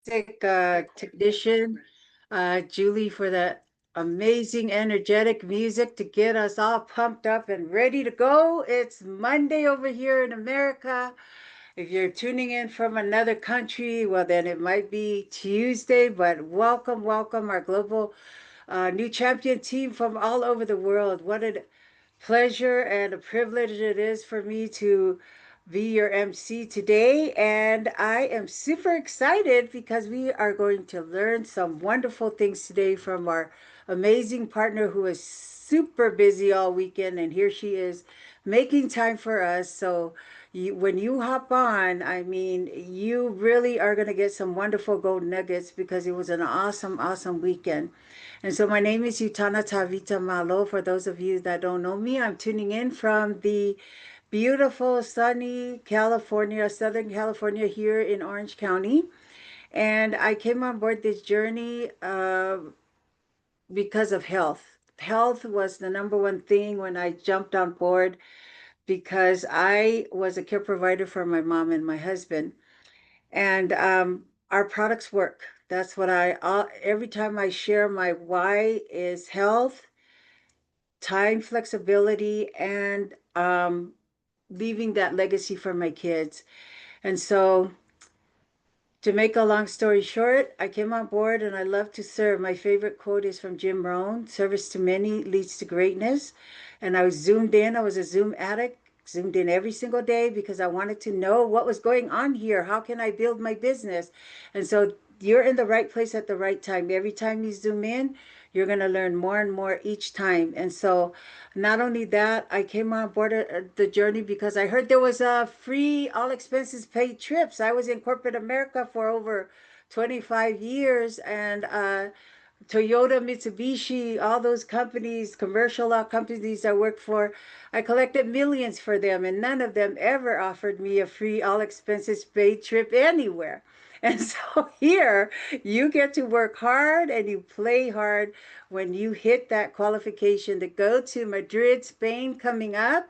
technician, Julie, for that amazing, energetic music to get us all pumped up and ready to go. It's Monday over here in America. If you're tuning in from another country, well, then it might be Tuesday, but welcome, welcome, our global new champion team from all over the world. What a pleasure and a privilege it is for me to be your MC today. And I am super excited because we are going to learn some wonderful things today from our amazing partner who is super busy all weekend. And here she is making time for us. So when you hop on, I mean, you really are going to get some wonderful gold nuggets because it was an awesome, awesome weekend. And so my name is Utana Tavita Malo. For those of you that don't know me, I'm tuning in from the beautiful, sunny California, Southern California here in Orange County. And I came on board this journey because of health. Health was the number one thing when I jumped on board because I was a care provider for my mom and my husband. And our products work. That's what every time I share my why is health, time flexibility, and leaving that legacy for my kids. And so, to make a long story short, I came on board and I love to serve. My favorite quote is from Jim Rohn: service to many leads to greatness. And I was zoomed in, I was a Zoom addict. Zoomed in every single day because I wanted to know what was going on here. How can I build my business? And so you're in the right place at the right time. Every time you zoom in, you're going to learn more and more each time. And so not only that, I came on board the journey because I heard there was a free, all expenses paid trips. I was in corporate America for over 25 years, and Toyota, Mitsubishi, all those companies, commercial law companies I worked for, I collected millions for them, and none of them ever offered me a free, all expenses paid trip anywhere. And so here you get to work hard and you play hard when you hit that qualification to go to Madrid, Spain coming up.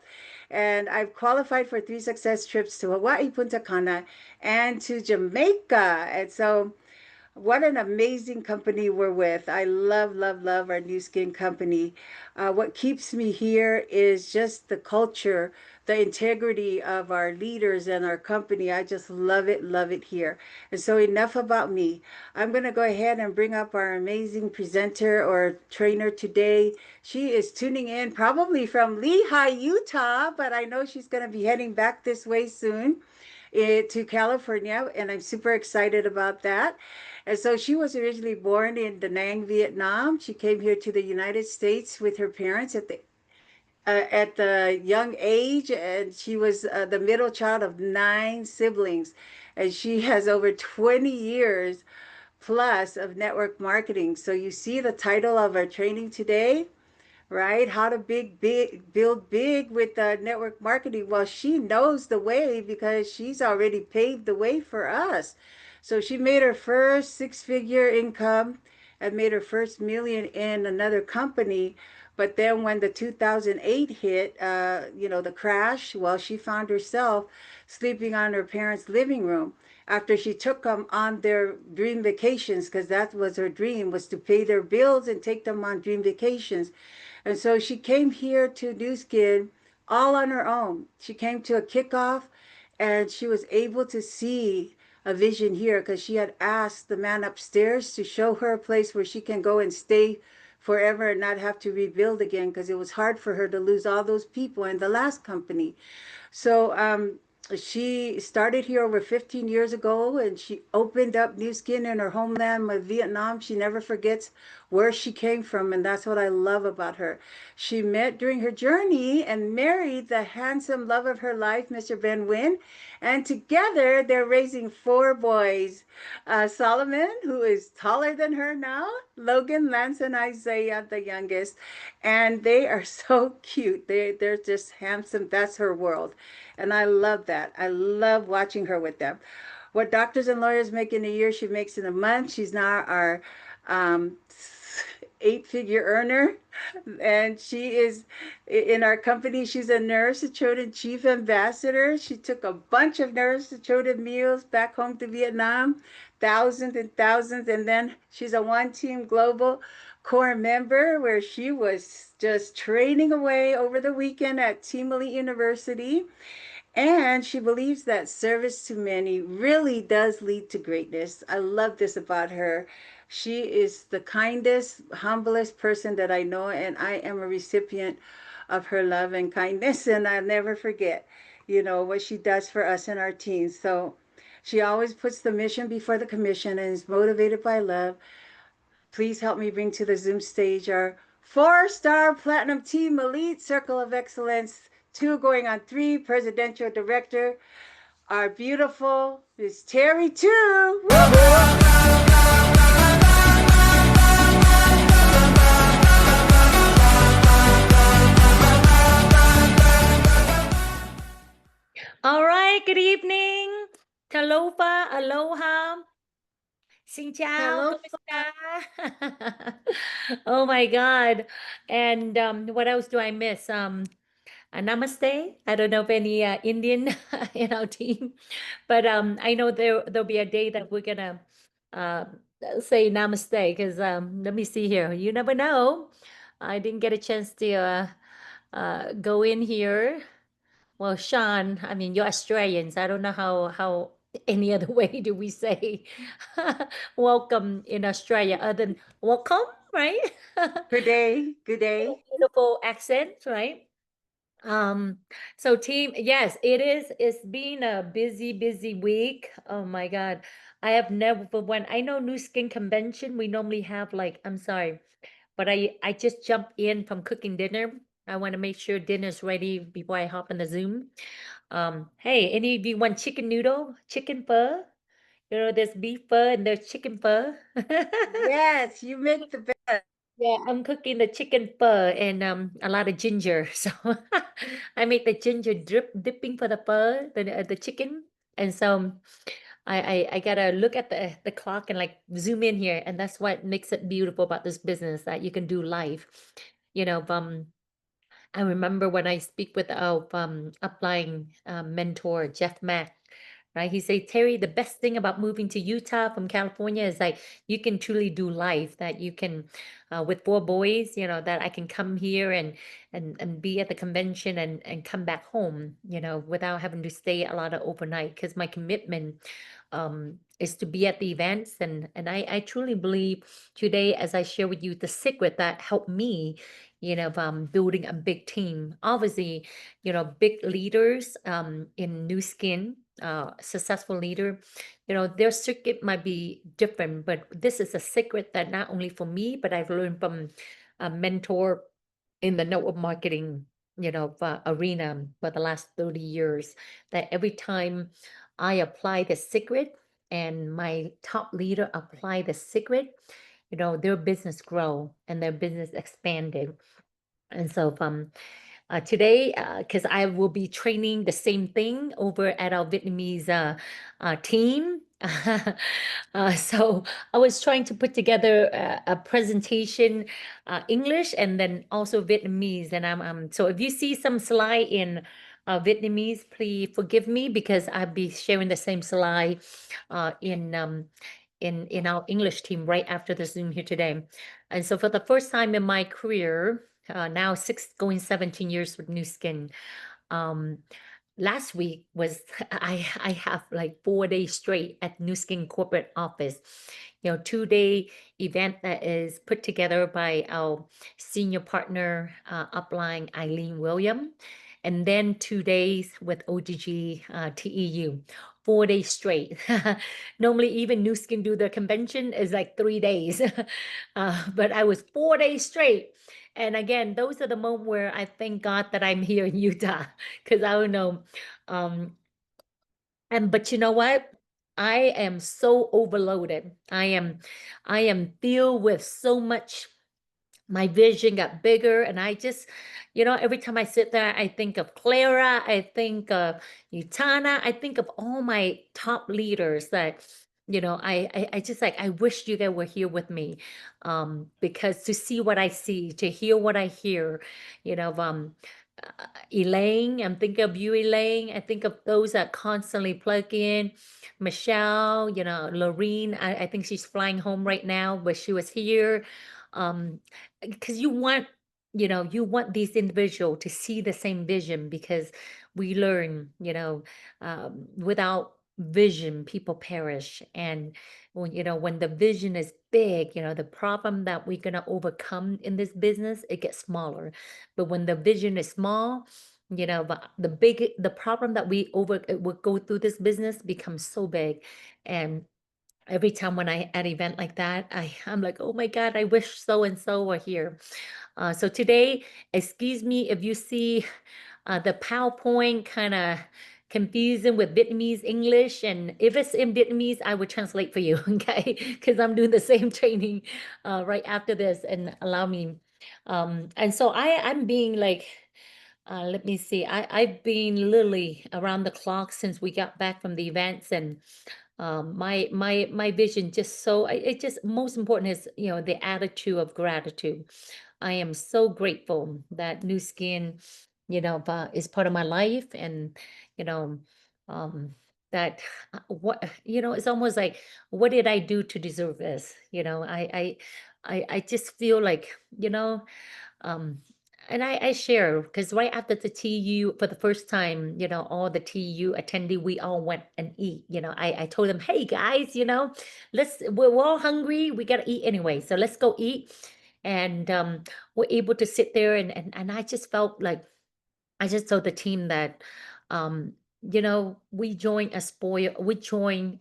And I've qualified for 3 success trips to Hawaii, Punta Cana, and to Jamaica. And so what an amazing company we're with. I love, love, love our new skin company. What keeps me here is just the culture, the integrity of our leaders and our company. I just love it here. And so, enough about me. I'm going to go ahead and bring up our amazing presenter or trainer today. She is tuning in probably from Lehi, Utah, but I know she's going to be heading back this way soon to California, and I'm super excited about that. And so she was originally born in Da Nang, Vietnam. She came here to the United States with her parents at the young age, and she was the middle child of 9 siblings, and she has over 20 years plus of network marketing. So you see the title of our training today, right? How to build big with network marketing. Well, she knows the way because she's already paved the way for us. So she made her first 6 figure income and made her first million in another company. But then when the 2008 hit, the crash, well, she found herself sleeping on her parents' living room after she took them on their dream vacations, because that was her dream, was to pay their bills and take them on dream vacations. And so she came here to Nu Skin all on her own. She came to a kickoff and she was able to see a vision here because she had asked the man upstairs to show her a place where she can go and stay forever and not have to rebuild again because it was hard for her to lose all those people in the last company. So she started here over 15 years ago and she opened up Nu Skin in her homeland, Vietnam. She never forgets where she came from, and that's what I love about her. She met during her journey and married the handsome love of her life, Mr. Ben Wynn, and together they're raising 4 boys. Solomon, who is taller than her now, Logan, Lance, and Isaiah, the youngest, and they are so cute. They're just handsome. That's her world. And I love that. I love watching her with them. What doctors and lawyers make in a year, she makes in a month. She's now our um, 8-figure earner, and she is in our company. She's a Nourish the Children chief ambassador. She took a bunch of Nourish the Children meals back home to Vietnam, thousands and thousands, and then she's a One Team Global core member where she was just training away over the weekend at Team Elite University. And she believes that service to many really does lead to greatness. I love this about her. She is the kindest, humblest person that I know, and I am a recipient of her love and kindness, and I'll never forget, what she does for us and our teams. So she always puts the mission before the commission and is motivated by love. Please help me bring to the Zoom stage our 4-star platinum team elite circle of excellence, 2 going on 3 presidential director, our beautiful Miss Terry too. All right, good evening. Talofa, aloha. Xin chào, Hello. kamusta? Oh my God. And what else do I miss? Namaste. I don't know if any Indian in our team, but I know there'll be a day that we're gonna uh, say namaste because let me see here. You never know. I didn't get a chance to go in here. Well, Sean, I mean, you're Australians. I don't know how any other way do we say welcome in Australia other than welcome, right? Good day. Good day. Beautiful accent, right? Um, so team, yes, it is. It's been a busy week. Oh my God. I have never, but when I know New Skin Convention, we normally have like, I'm sorry, but I just jumped in from cooking dinner. I want to make sure dinner's ready before I hop on the Zoom. Hey, any of you want chicken noodle, chicken pho? There's beef pho and there's chicken pho. Yes, you make the best. Yeah, I'm cooking the chicken pho and a lot of ginger. So I make the ginger dipping for the pho, the chicken. And so I gotta look at the clock and like zoom in here, and that's what makes it beautiful about this business that you can do live. You know, I remember when I speak with our upline mentor, Jeff Mack, right? He said, Terry, the best thing about moving to Utah from California is like you can truly do life, that you can, with 4 boys, that I can come here and be at the convention and come back home, without having to stay a lot of overnight because my commitment is to be at the events. And I truly believe today, as I share with you the secret that helped me building a big team. Obviously, big leaders in New Skin, successful leader, their circuit might be different, but this is a secret that not only for me, but I've learned from a mentor in the network marketing, arena for the last 30 years, that every time I apply the secret and my top leader apply the secret, their business grow and their business expanded. And so today, because I will be training the same thing over at our Vietnamese team. So I was trying to put together a presentation, English and then also Vietnamese. And so if you see some slide in Vietnamese, please forgive me because I'll be sharing the same slide in our English team right after the Zoom here today. And so for the first time in my career, now 17 years with New Skin. Last week was I have like 4 days straight at New Skin corporate office. 2-day event that is put together by our senior partner, upline Eileen William, and then 2 days with OGG TEU. 4 days straight. Normally, even New Skin do the convention is like 3 days, but I was 4 days straight. And again, those are the moments where I thank God that I'm here in Utah, because I don't know. But you know what? I am so overloaded. I am filled with so much. My vision got bigger, and I just, every time I sit there, I think of Clara, I think of Utana, I think of all my top leaders that I just like I wish you guys were here with me, because to see what I see, to hear what I hear, you know, Elaine, I'm thinking of you, Elaine. I think of those that constantly plug in. Michelle, Lorene, I think she's flying home right now, but she was here. Um, because you want these individuals to see the same vision because we learn, without vision, people perish. And when the vision is big, the problem that we're gonna overcome in this business, it gets smaller. But when the vision is small, but the problem that we go through this business becomes so big. And every time when I at event like that, I'm like, oh my God, I wish so and so were here. So today, excuse me if you see the PowerPoint kind of confusing with Vietnamese English, and if it's in Vietnamese, I will translate for you, okay? Because I'm doing the same training right after this, and allow me. And so I'm being like, let me see. I've been literally around the clock since we got back from the events, and my vision just it just most important is the attitude of gratitude. I am so grateful that New Skin, is part of my life, and you know, um, that what it's almost like, what did I do to deserve this? I just feel like, um, and I share because right after the TU for the first time, all the TU attendee, we all went and eat. I told them, hey guys, we're all hungry. We gotta eat anyway, so let's go eat. And we're able to sit there, and I just felt like I just told the team that, we join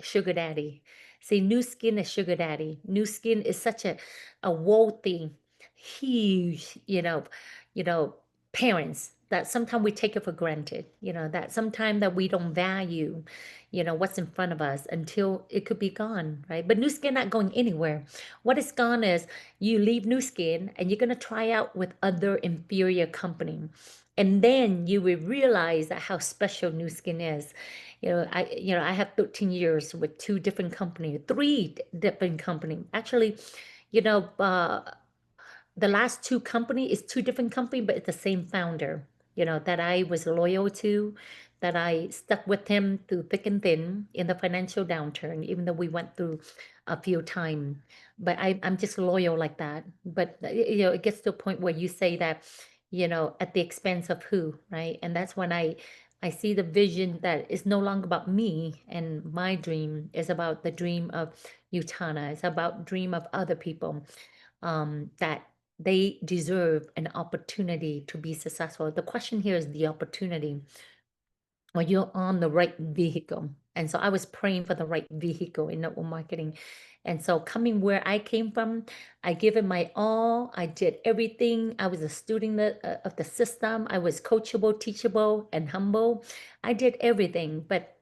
Sugar Daddy. See, New Skin is Sugar Daddy. New Skin is such a wealthy, huge, you know, parents that sometimes we take it for granted, that sometimes that we don't value, what's in front of us until it could be gone, right? But New Skin not going anywhere. What is gone is you leave New Skin and you're gonna try out with other inferior company, and then you will realize that how special New Skin is. I have 13 years with two different companies, three different companies. Actually, you know, uh, the last two company is two different company, but it's the same founder, that I was loyal to, that I stuck with him through thick and thin in the financial downturn, even though we went through a few times. But I'm just loyal like that. But it gets to a point where you say that, at the expense of who, right? And that's when I see the vision that is no longer about me and my dream. Is about the dream of Utana. It's about dream of other people, that they deserve an opportunity to be successful. The question here is the opportunity. Are you on the right vehicle? And so I was praying for the right vehicle in network marketing. And so coming where I came from, I gave it my all. I did everything. I was a student of the system. I was coachable, teachable, and humble. I did everything, but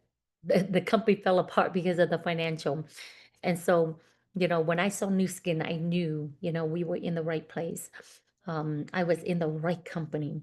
the company fell apart because of the financial. And so, when I saw New Skin, I knew, we were in the right place. I was in the right company.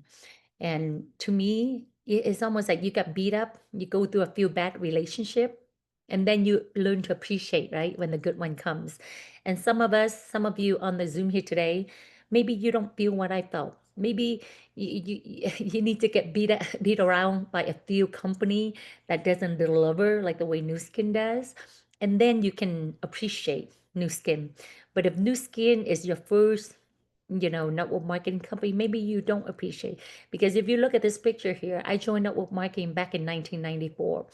And to me, it's almost like you got beat up, you go through a few bad relationship, and then you learn to appreciate, right, when the good one comes. And some of you on the Zoom here today, maybe you don't feel what I felt. Maybe you need to get beat around by a few company that doesn't deliver like the way New Skin does, and then you can appreciate New Skin. But if New Skin is your first, network marketing company, maybe you don't appreciate. Because if you look at this picture here, I joined network marketing back in 1994.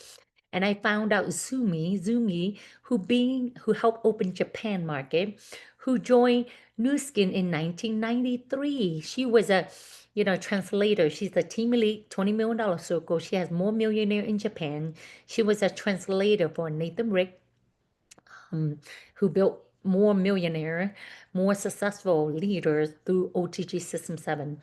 And I found out Zumi, who helped open Japan market, who joined New Skin in 1993. She was a, translator. She's a team elite, $20 million circle. She has more millionaire in Japan. She was a translator for Nathan Rick, who built more millionaire, more successful leaders through OTG System 7.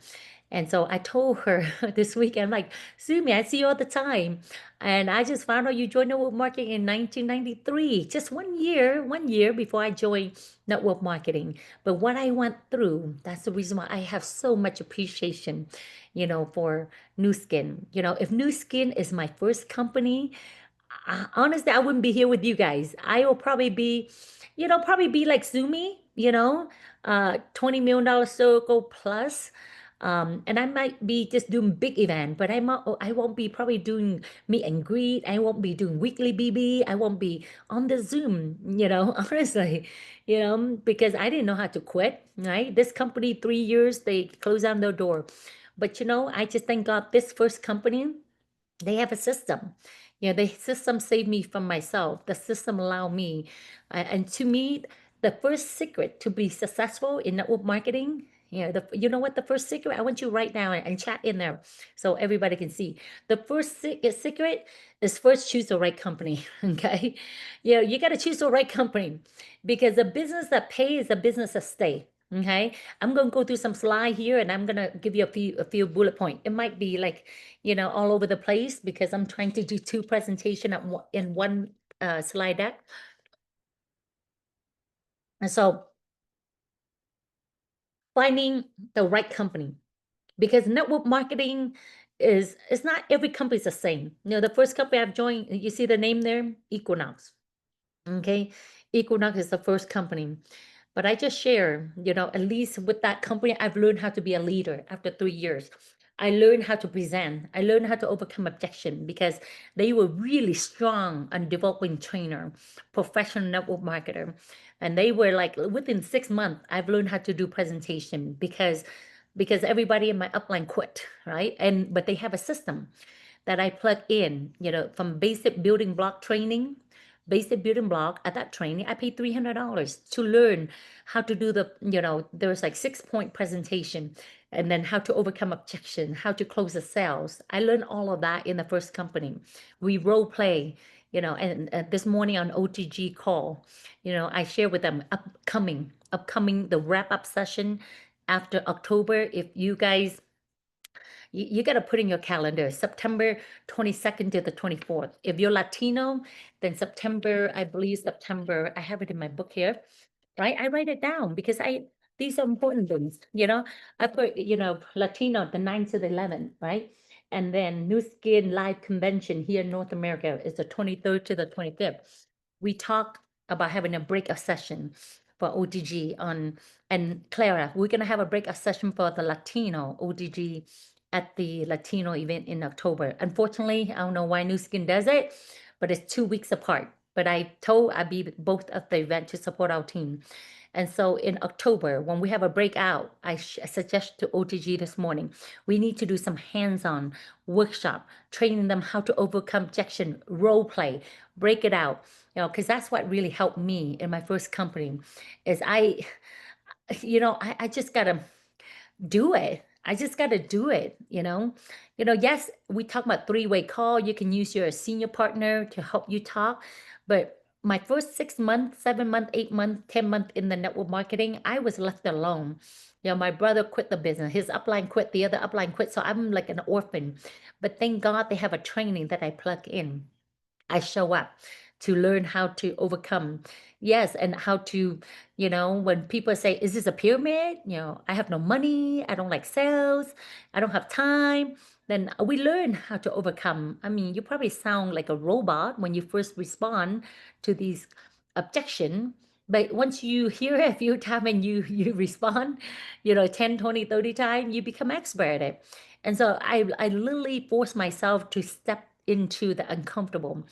And so I told her this weekend, I'm like, Sumi, I see you all the time. And I just found out you joined network marketing in 1993, just 1 year before I joined network marketing. But what I went through, that's the reason why I have so much appreciation, for New Skin. If New Skin is my first company, honestly, I wouldn't be here with you guys. I will probably be, probably be like Zumi, $20 million circle plus. And I might be just doing big event, but I won't be probably doing meet and greet. I won't be doing weekly BB. I won't be on the Zoom, honestly, because I didn't know how to quit, right? This company, 3 years, they closed down their door. But I just thank God this first company, they have a system. The system saved me from myself. The system allowed me. And to me, the first secret to be successful in network marketing, you know what the first secret? I want you right now and chat in there so everybody can see. The first secret is first choose the right company. Okay. You got to choose the right company because the business that pays is a business that stay. Okay. I'm going to go through some slide here and I'm going to give you a few bullet point. It might be like, all over the place because I'm trying to do two presentation in one slide deck. And so finding the right company because network marketing it's not every company is the same. The first company I've joined, you see the name there, Equinox. Okay. Equinox is the first company. But I just share, at least with that company, I've learned how to be a leader after 3 years. I learned how to present. I learned how to overcome objection because they were really strong on developing trainer, professional network marketer. And they were like within 6 months, I've learned how to do presentation because everybody in my upline quit, right? But they have a system that I plug in, from basic building block at that training, I paid $300 to learn how to do there was like 6-point presentation and then how to overcome objection, how to close the sales. I learned all of that in the first company. We role play, and this morning on OTG call, I share with them upcoming the wrap up session after October. If you guys you got to put in your calendar September 22nd to the 24th. If you're Latino, then September, I believe September, I have it in my book here, right? I write it down because these are important things, I put, Latino, the 9th to the 11th, right? And then New Skin Live Convention here in North America is the 23rd to the 25th. We talk about having a breakout session for OTG and Clara, we're going to have a breakout session for the Latino OTG at the Latino event in October. Unfortunately, I don't know why New Skin does it, but it's 2 weeks apart. But I told I'd be both of the event to support our team. And so in October, when we have a breakout, I suggest to OTG this morning, we need to do some hands-on workshop, training them how to overcome objection, role play, break it out, because that's what really helped me in my first company is I just got to do it. I just got to do it, yes, we talk about three-way call. You can use your senior partner to help you talk. But my first 6 months, 7 months, 8 months, 10 months in the network marketing, I was left alone. My brother quit the business. His upline quit, the other upline quit. So I'm like an orphan. But thank God they have a training that I plug in. I show up to learn how to overcome. Yes, and how to, when people say, is this a pyramid? I have no money, I don't like sales, I don't have time. Then we learn how to overcome. I mean, you probably sound like a robot when you first respond to these objection, but once you hear it a few times and you respond, 10, 20, 30 times, you become expert at it. And so I literally force myself to step into the uncomfortable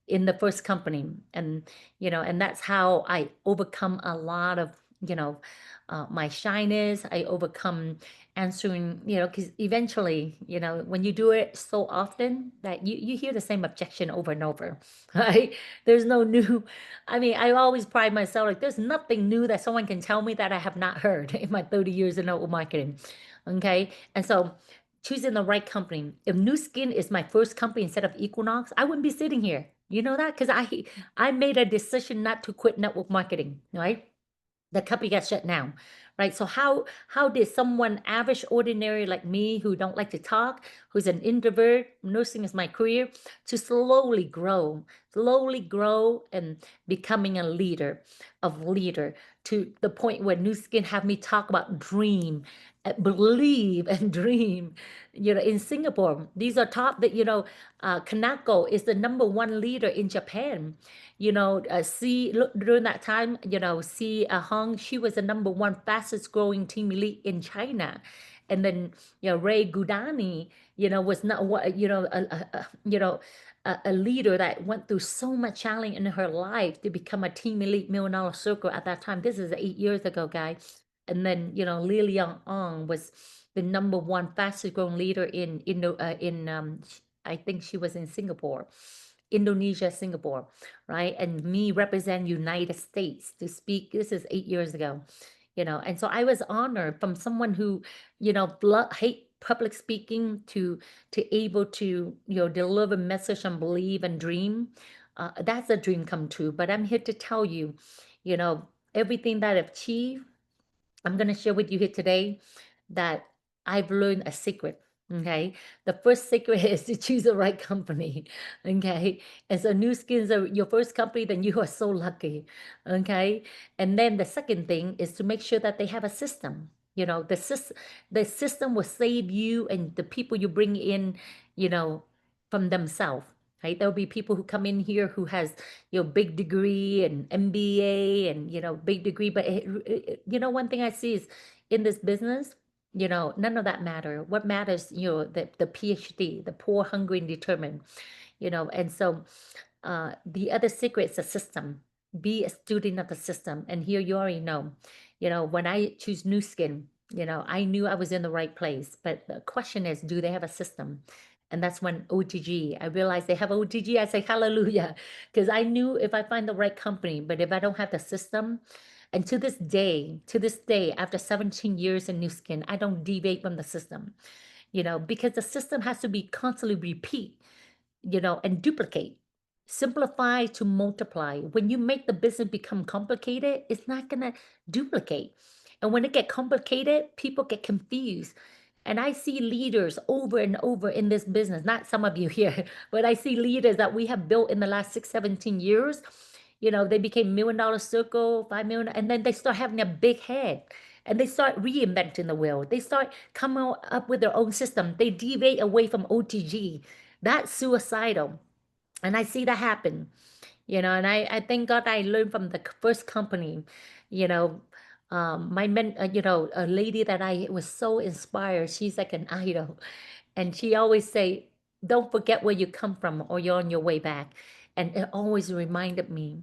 in the first company. And that's how I overcome a lot of my shyness. I overcome answering, because eventually, when you do it so often that you hear the same objection over and over. Right? There's no new. I mean, I always pride myself like there's nothing new that someone can tell me that I have not heard in my 30 years in network marketing. Okay. And so choosing the right company. If New Skin is my first company instead of Equinox, I wouldn't be sitting here. You know that? Because I made a decision not to quit network marketing, right? The company got shut down, right? So how did someone average, ordinary like me, who don't like to talk, who's an introvert, nursing is my career, to slowly grow and becoming a leader of leader, to the point where Nu Skin have me talk about dream, believe and dream. In Singapore, these are top that, Kanako is the number 1 leader in Japan. Look, during that time, see Hong, she was the number 1 fastest growing team elite in China. And then, Ray Gudani, was not what, a leader that went through so much challenge in her life to become a team elite $1 million circle at that time. This is 8 years ago, guys. And then, Lee Liang Ong was the number 1 fastest growing leader I think she was in Singapore, Indonesia, Singapore, right? And me represent United States to speak. This is 8 years ago, and so I was honored from someone who, hate public speaking to able to, deliver message and believe and dream. That's a dream come true. But I'm here to tell you, everything that I've achieved, I'm going to share with you here today that I've learned a secret. Okay. The first secret is to choose the right company. Okay. And so Nu Skins are your first company, then you are so lucky. Okay. And then the second thing is to make sure that they have a system. The system will save you and the people you bring in, from themselves. Right. There'll be people who come in here who has, big degree and MBA and, big degree. But, one thing I see is in this business, none of that matter. What matters, the PhD, the poor, hungry, and determined, and so the other secret is the system. Be a student of the system. And here you already know, when I choose Nu Skin, I knew I was in the right place. But the question is, do they have a system? And that's when OTG, I realized they have OTG. I say, hallelujah. Because I knew if I find the right company, but if I don't have the system, and to this day, after 17 years in Nu Skin, I don't deviate from the system, because the system has to be constantly repeat, and duplicate. Simplify to multiply. When you make the business become complicated, it's not gonna duplicate. And when it get complicated, people get confused. And I see leaders over and over in this business, not some of you here, but I see leaders that we have built in the last 17 years. They became $1 million circle, 5 million, and then they start having a big head and they start reinventing the wheel. They start coming up with their own system. They deviate away from OTG. That's suicidal. And I see that happen, and I thank God I learned from the first company, you know, a lady that I was so inspired. She's like an idol. And she always say, don't forget where you come from or you're on your way back. And it always reminded me,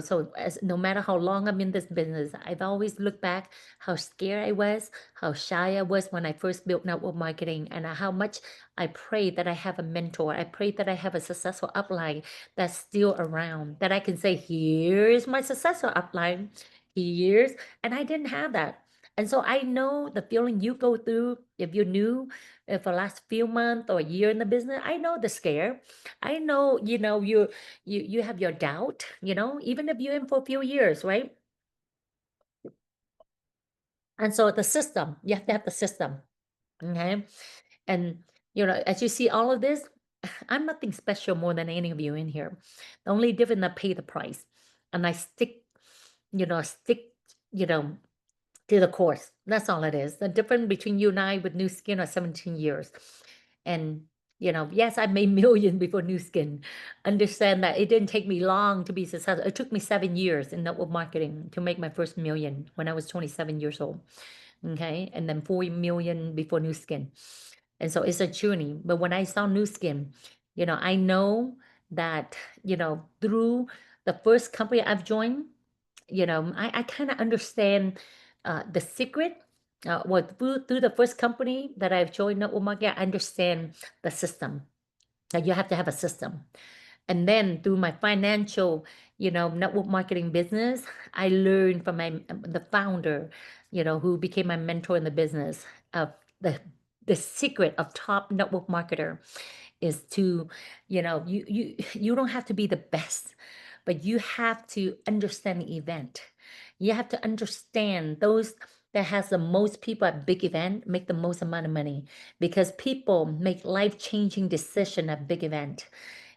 so as no matter how long I'm in this business, I've always looked back how scared I was, how shy I was when I first built network marketing, and how much I pray that I have a mentor. I pray that I have a successful upline that's still around, that I can say, here's my successful upline. Here's, and I didn't have that. And so I know the feeling you go through if you're new, for the last few months or a year in the business. I know the scare. I know, you have your doubt, even if you're in for a few years, right? And so the system, you have to have the system. Okay. And, as you see all of this, I'm nothing special more than any of you in here. The only difference, I pay the price and I stick, you know, to the course. That's all it is. The difference between you and I with Nu Skin are 17 years. And, yes, I made millions before Nu Skin. Understand that it didn't take me long to be successful. It took me 7 years in network marketing to make my first million when I was 27 years old. Okay. And then 40 million before Nu Skin. And so it's a journey. But when I saw Nu Skin, I know that, through the first company I've joined, I kind of understand the secret. Through the first company that I've joined, Network Marketing, I understand the system. That you have to have a system. And then through my financial, network marketing business, I learned from the founder, who became my mentor in the business of the secret of top network marketer is to, you don't have to be the best, but you have to understand the event. You have to understand those that has the most people at big event make the most amount of money because people make life-changing decision at big event.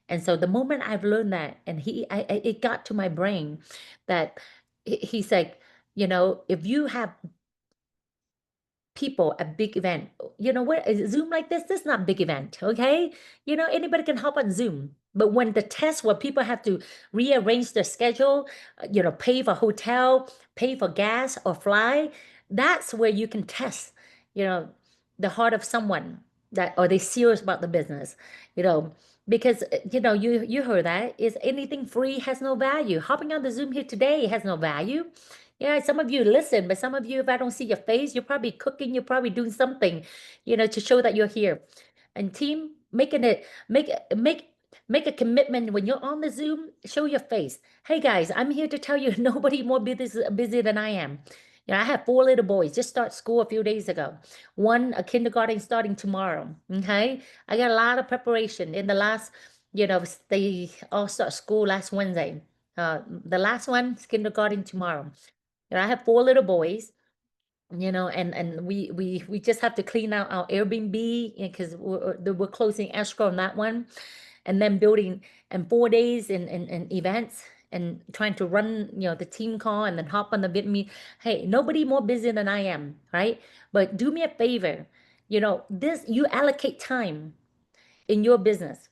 And so the moment I've learned that, and it got to my brain that he's like, if you have people at big event. You know what? Zoom like this is not big event, okay? Anybody can hop on Zoom. But when the test where people have to rearrange their schedule, pay for hotel, pay for gas or fly, that's where you can test, you know, the heart of someone that are they serious about the business, you know, because you heard that is anything free has no value. Hopping on the Zoom here today has no value. Yeah, some of you listen, but some of you, if I don't see your face, you're probably cooking, you're probably doing something, to show that you're here. And team, making it make a commitment when you're on the Zoom, show your face. Hey guys, I'm here to tell you nobody more busy than I am. I have 4 little boys, just start school a few days ago. One a kindergarten starting tomorrow. Okay. I got a lot of preparation in the last, they all start school last Wednesday. The last one is kindergarten tomorrow. I have 4 little boys, and we just have to clean out our Airbnb because we're closing escrow on that one, and then building and 4 days in events and trying to run, the team call and then hop on the vid me. Hey, nobody more busy than I am, right? But do me a favor, this you allocate time in your business.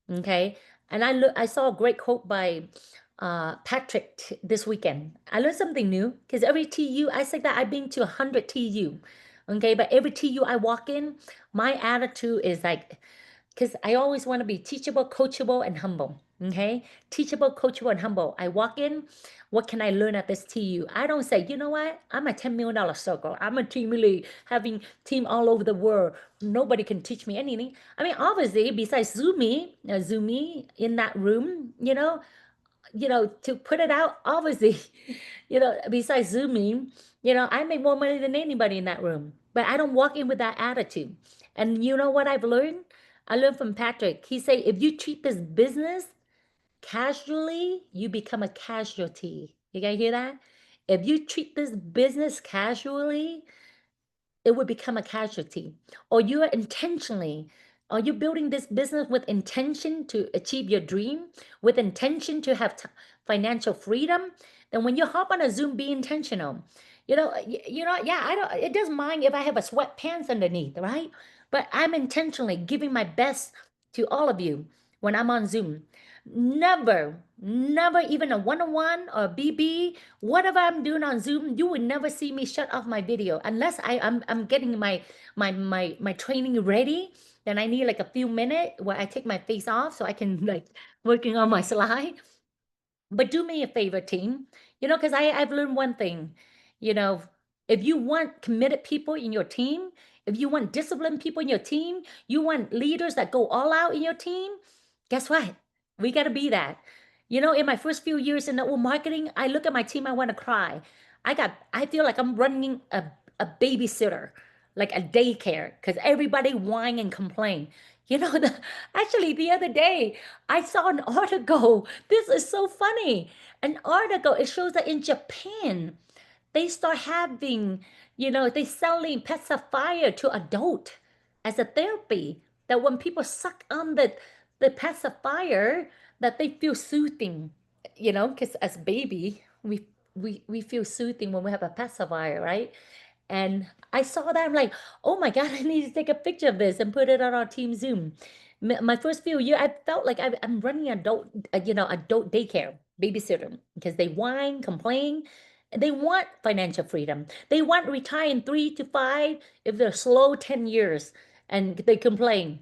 Okay. And I saw a great quote by Patrick this weekend. I learned something new because every TU, I said that I've been to 100 TU. Okay. But every TU I walk in, my attitude is like, because I always want to be teachable, coachable, and humble. Okay. Teachable, coachable, and humble. I walk in, what can I learn at this TU? I don't say, you know what? I'm a $10 million circle. I'm a team lead, having team all over the world. Nobody can teach me anything. I mean, obviously, besides Zumi in that room, to put it out, obviously, besides Zumi, I make more money than anybody in that room. But I don't walk in with that attitude. And you know what I've learned? I learned from Patrick. He said, if you treat this business casually, you become a casualty. You guys hear that? If you treat this business casually, it would become a casualty. Or you are intentionally, are you building this business with intention to achieve your dream, with intention to have financial freedom? Then when you hop on a Zoom, be intentional. Yeah, I don't, it doesn't mind if I have a sweatpants underneath, right? But I'm intentionally giving my best to all of you when I'm on Zoom. Never even a one-on-one or BB, whatever I'm doing on Zoom, you would never see me shut off my video unless I'm getting my training ready. Then I need like a few minutes where I take my face off so I can like working on my slide. But do me a favor, team, because I've learned one thing, you know, if you want committed people in your team, if you want disciplined people in your team, you want leaders that go all out in your team, guess what? We got to be that. In my first few years in network marketing, I look at my team, I want to cry. I feel like I'm running a babysitter, like a daycare, because everybody whine and complain. Actually, the other day, I saw an article. This is so funny. An article, it shows that in Japan, they start having, they selling pacifier to adult as a therapy. That when people suck on the pacifier, that they feel soothing, because as baby, we feel soothing when we have a pacifier, right? And I saw that, I'm like, oh my God, I need to take a picture of this and put it on our team Zoom. My first few years, I felt like I'm running adult daycare, babysitter, because they whine, complain, and they want financial freedom. They want to retire in 3 to 5 if they're slow 10 years, and they complain,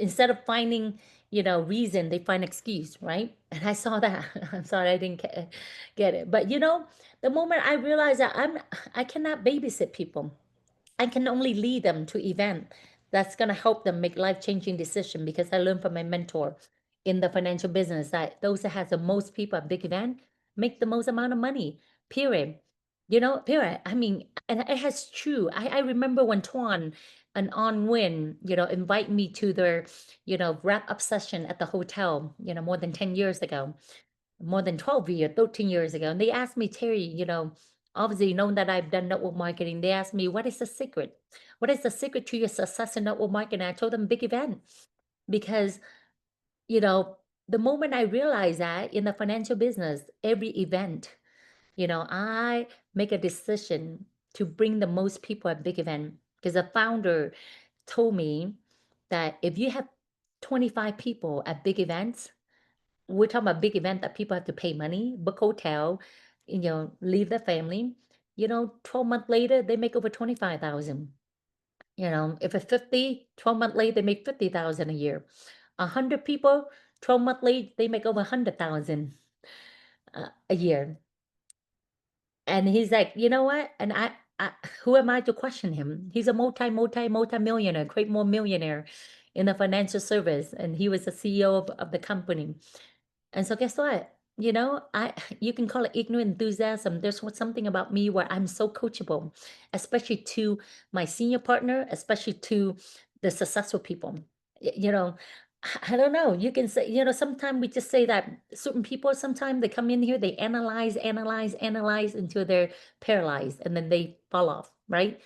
instead of finding, reason, they find excuse, right? And I saw that. I'm sorry I didn't get it. But the moment I realized that I cannot babysit people. I can only lead them to event that's going to help them make life-changing decision because I learned from my mentor in the financial business that those that has the most people at big event make the most amount of money, period. Period. I mean, and it has true. I remember when Tuan and On Win, invite me to their, wrap up session at the hotel, more than 10 years ago, more than 12 years, 13 years ago. And they asked me, Terry, obviously knowing that I've done network marketing, they asked me, what is the secret? What is the secret to your success in network marketing? I told them big event because, you know, the moment I realized that in the financial business, every event, I make a decision to bring the most people at big event because the founder told me that if you have 25 people at big events, we're talking about big event that people have to pay money, book hotel, leave their family. 12 months later, they make over 25,000. If it's 50, 12 months later, they make 50,000 a year. 100 people, 12 months later, they make over 100,000 a year. And he's like, you know what? And I, who am I to question him? He's a multi-millionaire, great more millionaire in the financial service. And he was the CEO of the company. And so guess what? You can call it ignorant enthusiasm. There's something about me where I'm so coachable, especially to my senior partner, especially to the successful people. I don't know. You can say, sometimes we just say that certain people, sometimes they come in here, they analyze until they're paralyzed and then they fall off, right?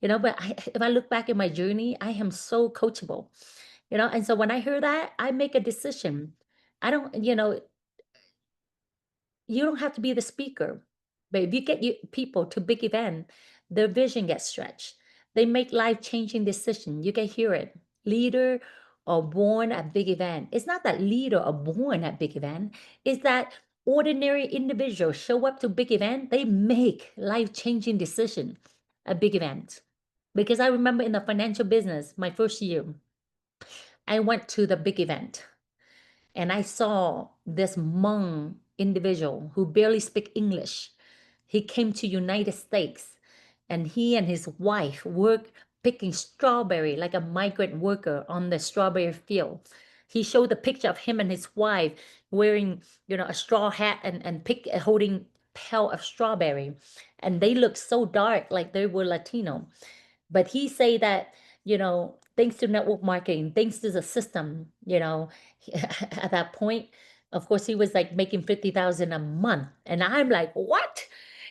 But if I look back in my journey, I am so coachable, and so when I hear that, I make a decision. I don't, you don't have to be the speaker, but if you get people to big event, their vision gets stretched. They make life-changing decision. You can hear it. Leader are born at big event. It's not that leader are born at big event. It's that ordinary individuals show up to big event. They make life-changing decision at big event. Because I remember in the financial business, my first year, I went to the big event and I saw this Hmong individual who barely speak English. He came to United States and he and his wife worked picking strawberry like a migrant worker on the strawberry field. He showed the picture of him and his wife wearing, a straw hat and holding pail of strawberry. And they looked so dark like they were Latino. But he say that, thanks to network marketing, thanks to the system, at that point, of course, he was like making 50,000 a month. And I'm like, what?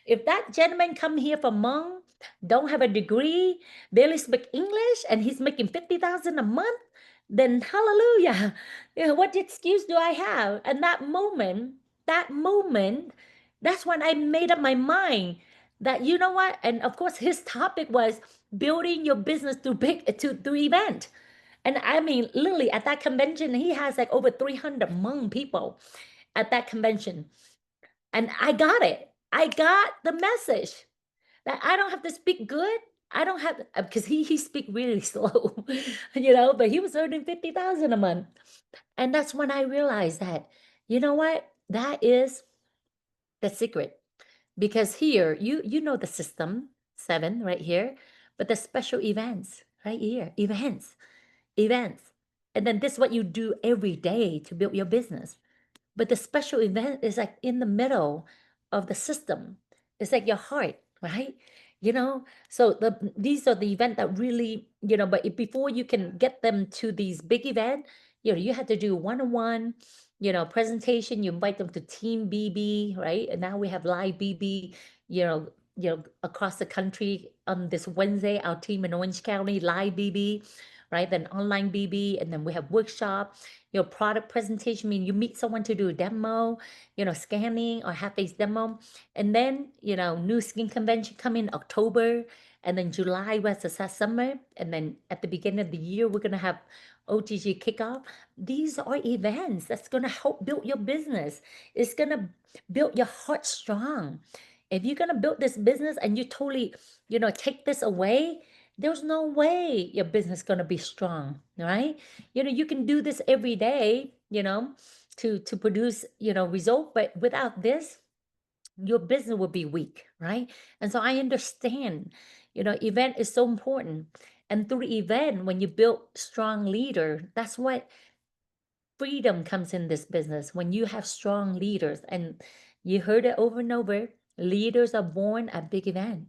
If that gentleman come here from Hmong, don't have a degree, barely speak English, and he's making 50,000 a month, then hallelujah. What excuse do I have? And that moment, that's when I made up my mind that, you know what? And of course, his topic was building your business through event. And I mean, literally at that convention, he has like over 300 Hmong people at that convention. And I got it. I got the message that I don't have to speak good. I don't have because he speak really slow, but he was earning 50,000 a month. And that's when I realized that, you know what? That is the secret. Because here, you know the system, 7 right here, but the special events right here, events. And then this is what you do every day to build your business. But the special event is like in the middle of the system. It's like your heart, right? So these are the event that really, but before you can get them to these big event, you have to do one-on-one, presentation. You invite them to Team BB, right? And now we have live BB, across the country on this Wednesday, our team in Orange County, live BB, right? Then online BB, and then we have workshop, product presentation, mean you meet someone to do a demo, scanning or half-face demo. And then, new skin convention come in October, and then July was the summer. And then at the beginning of the year, we're gonna have OTG kickoff. These are events that's gonna help build your business. It's gonna build your heart strong. If you're gonna build this business and you totally, take this away, there's no way your business is gonna be strong, right? You can do this every day, to produce, result, but without this, your business will be weak, right? And so I understand, event is so important. And through the event, when you build strong leader, that's what freedom comes in this business. When you have strong leaders, and you heard it over and over, leaders are born at big event.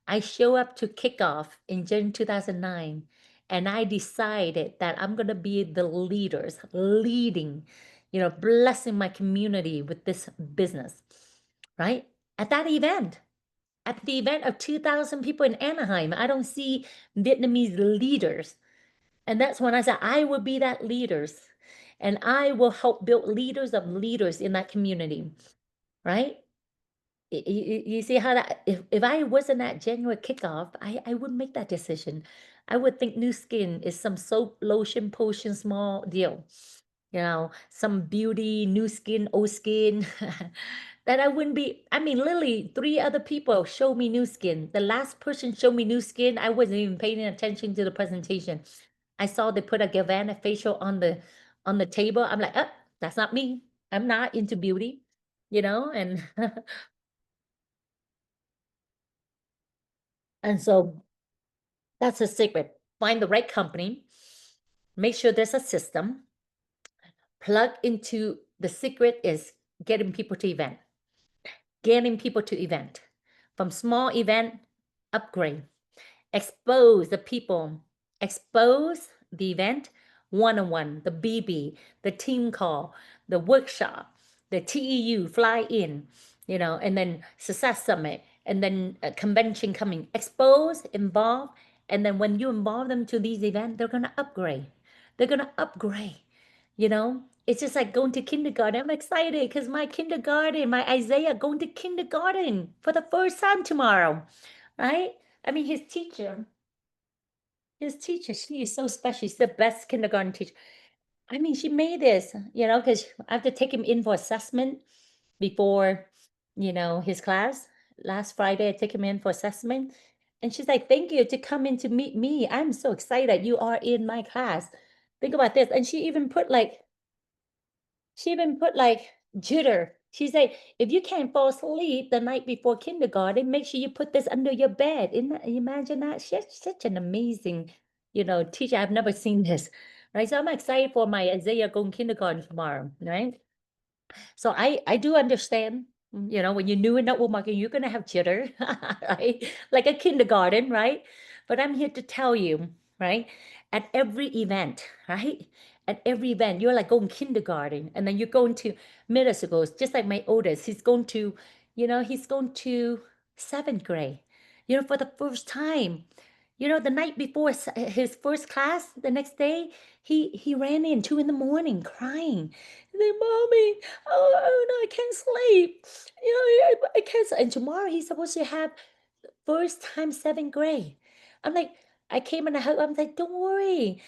I show up to kickoff in June 2009, and I decided that I'm going to be the leaders, leading, blessing my community with this business, right? At that event. At the event of 2,000 people in Anaheim, I don't see Vietnamese leaders. And that's when I said, I will be that leaders and I will help build leaders of leaders in that community, right? You see how that, if I wasn't at January kickoff, I wouldn't make that decision. I would think new skin is some soap, lotion, potion, small deal. Some beauty, new skin, old skin. That I wouldn't be. I mean, literally, three other people showed me new skin. The last person showed me new skin, I wasn't even paying attention to the presentation. I saw they put a Gavanna facial on the table. I'm like, that's not me. I'm not into beauty, and and so that's a secret. Find the right company, make sure there's a system, plug into the secret is getting people to event. From small event, upgrade, expose the people, expose the event, one-on-one, the BB, the team call, the workshop, the TEU, fly in, and then success summit, and then a convention coming, expose, involve, and then when you involve them to these events, they're going to upgrade. They're going to upgrade. It's just like going to kindergarten. I'm excited because my Isaiah going to kindergarten for the first time tomorrow, right? I mean, his teacher, she is so special. She's the best kindergarten teacher. I mean, she made this, because I have to take him in for assessment before, his class. Last Friday, I took him in for assessment. And she's like, thank you to come in to meet me. I'm so excited you are in my class. Think about this. And she even put like jitter. She said, if you can't fall asleep the night before kindergarten, make sure you put this under your bed. Imagine that? She's such an amazing, teacher. I've never seen this. Right. So I'm excited for my Isaiah going kindergarten tomorrow. Right. So I do understand, when you're new in network marketing, you're gonna have jitter, right? Like a kindergarten, right? But I'm here to tell you, right? At every event, right? At every event, you're like going kindergarten, and then you're going to middle schools, just like my oldest. He's going to seventh grade, for the first time. The night before his first class, the next day, he ran in 2 in the morning crying. He's like, Mommy, oh no, I can't sleep. I can't. And tomorrow he's supposed to have first time seventh grade. I'm like, I came in the house. I'm like, don't worry,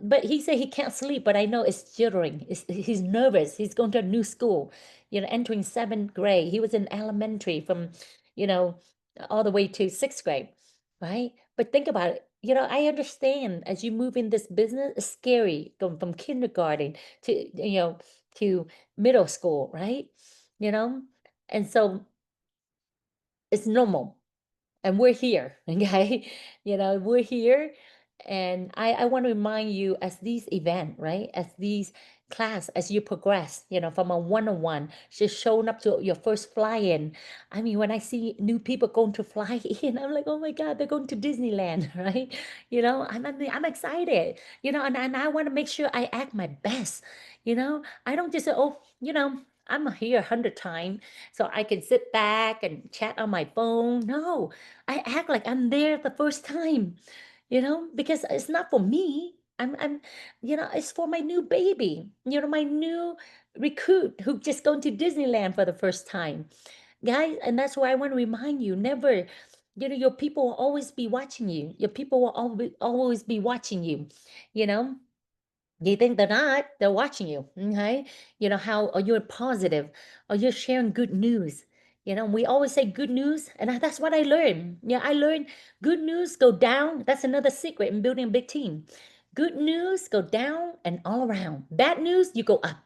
But he said he can't sleep. But I know it's jittering. He's nervous. He's going to a new school. Entering seventh grade. He was in elementary from, you know, all the way to sixth grade, right? But think about it. I understand as you move in this business, it's scary going from kindergarten to middle school, right? You know, and so it's normal and we're here. Okay, we're here. And I want to remind you, as these event, right, as these class, as you progress, from a one-on-one, just showing up to your first fly-in. I mean, when I see new people going to fly in, I'm like, oh my God, they're going to Disneyland. Right? I'm excited, and I want to make sure I act my best. I don't just say, oh, I'm here 100 times so I can sit back and chat on my phone. No, I act like I'm there the first time, because it's not for me. It's for my new baby, my new recruit who just going to Disneyland for the first time, guys. And that's why I want to remind you, never, your people will always be watching you. Your people will always be watching you, you know. You think they're not, they're watching you. Okay. How are you positive? Are you sharing good news? We always say good news, and that's what I learned. Yeah, I learned good news go down. That's another secret in building a big team. Good news go down and all around. Bad news, you go up.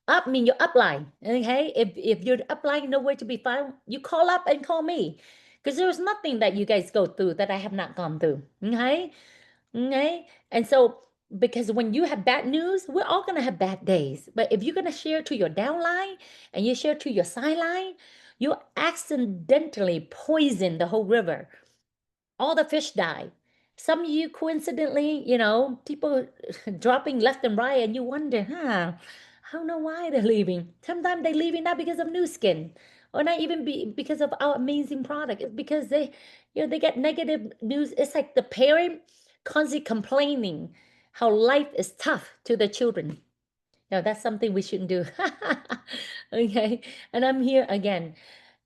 Up mean your upline. Okay. If your upline nowhere to be found, you call up and call me. Because there's nothing that you guys go through that I have not gone through. Okay. Okay. And so, because when you have bad news, we're all going to have bad days. But if you're going to share to your downline and you share to your sideline, you accidentally poison the whole river. All the fish die. Some of you, coincidentally, people dropping left and right, and you wonder, I don't know why they're leaving. Sometimes they're leaving not because of new skin, or not even because of our amazing product. It's because they get negative news. It's like the parent constantly complaining how life is tough to the children. No, that's something we shouldn't do. Okay. And I'm here again.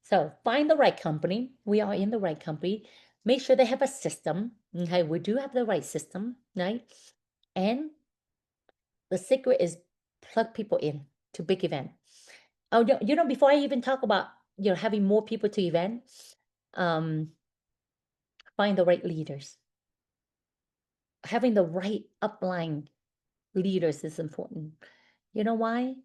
So find the right company. We are in the right company. Make sure they have a system. Okay. We do have the right system, right? And the secret is plug people in to big event. Oh, before I even talk about, having more people to event, um, find the right leaders. Having the right upline leaders is important. You know why?